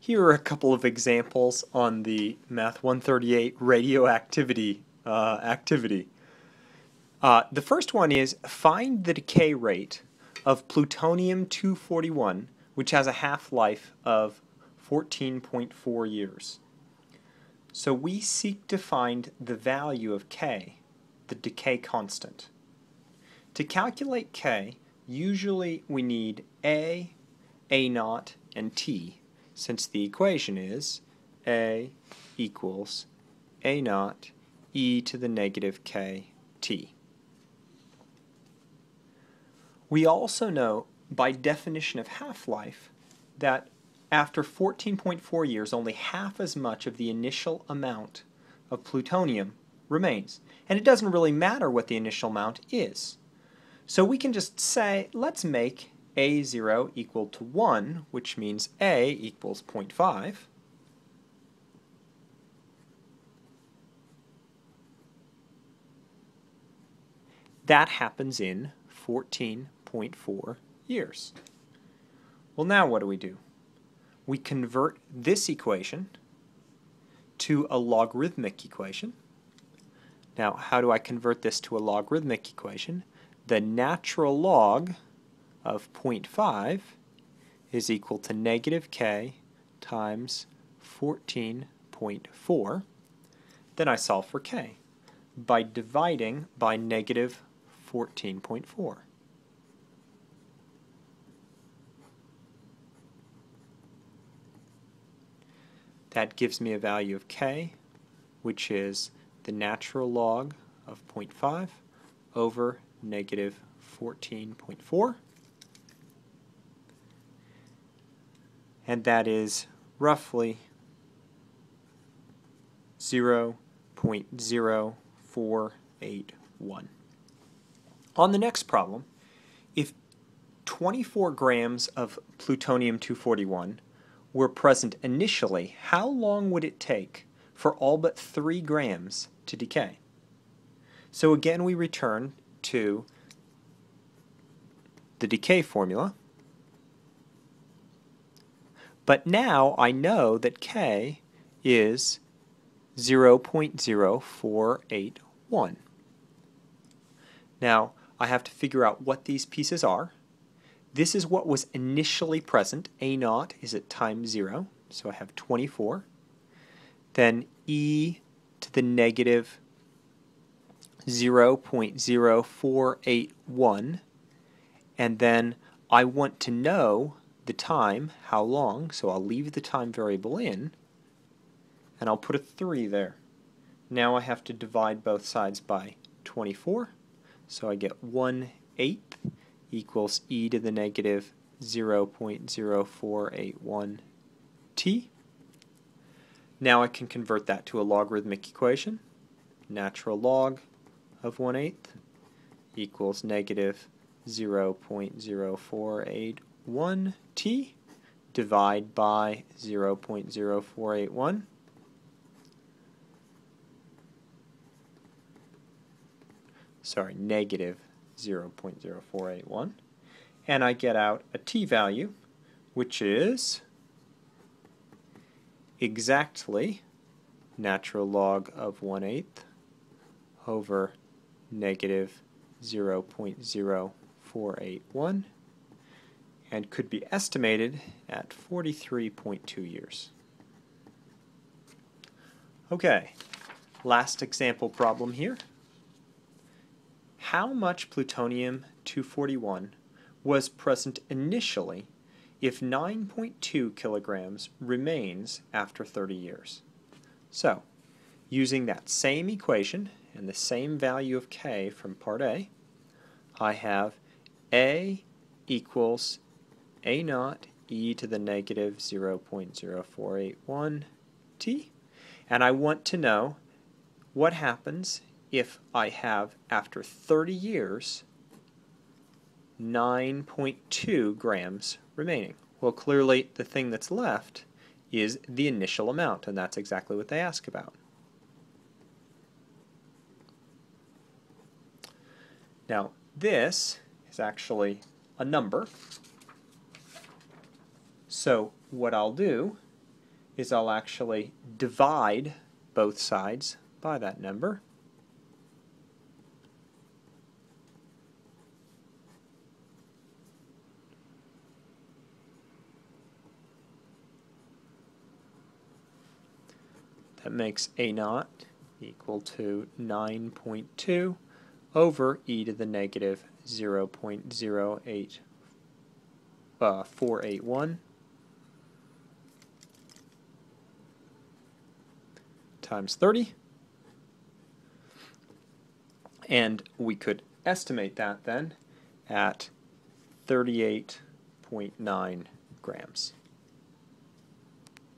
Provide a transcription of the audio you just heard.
Here are a couple of examples on the Math 138 radioactivity activity. The first one is find the decay rate of plutonium-241, which has a half-life of 14.4 years. So we seek to find the value of K, the decay constant. To calculate K, usually we need A, A0, and T, since the equation is A equals A0 e to the negative k t. We also know by definition of half-life that after 14.4 years only half as much of the initial amount of plutonium remains. And it doesn't really matter what the initial amount is. So we can just say, let's make A0 equal to 1, which means A equals 0.5. That happens in 14.4 years. Well, now what do? We convert this equation to a logarithmic equation. Now, how do I convert this to a logarithmic equation? The natural log of 0.5 is equal to negative k times 14.4. Then I solve for k by dividing by negative 14.4. That gives me a value of k, which is the natural log of 0.5 over negative 14.4. And that is roughly 0.0481. On the next problem, if 24 grams of plutonium-241 were present initially, how long would it take for all but 3 grams to decay? So again, we return to the decay formula. But now I know that K is 0.0481. Now I have to figure out what these pieces are. This is what was initially present. A0 is at time 0, so I have 24. Then e to the negative 0.0481, and then I want to know the time, how long, so I'll leave the time variable in, and I'll put a 3 there. Now I have to divide both sides by 24, so I get 1/8 equals e to the negative 0.0481 t. Now I can convert that to a logarithmic equation. Natural log of 1/8 equals negative 0.0481 t. Divide by 0.0481. Sorry, negative 0.0481. And I get out a t value, which is exactly natural log of 1/8 over negative 0.0481, and could be estimated at 43.2 years. Okay, last example problem here. How much plutonium-241 was present initially if 9.2 kilograms remains after 30 years? So, using that same equation and the same value of K from part A, I have A equals A0 e to the negative 0.0481 t, and I want to know what happens if I have, after 30 years, 9.2 grams remaining. Well, clearly the thing that's left is the initial amount, and that's exactly what they ask about. Now, this is actually a number. So what I'll do is I'll actually divide both sides by that number. That makes A naught equal to 9.2 over e to the negative 0.08481 times 30. And we could estimate that then at 38.9 grams.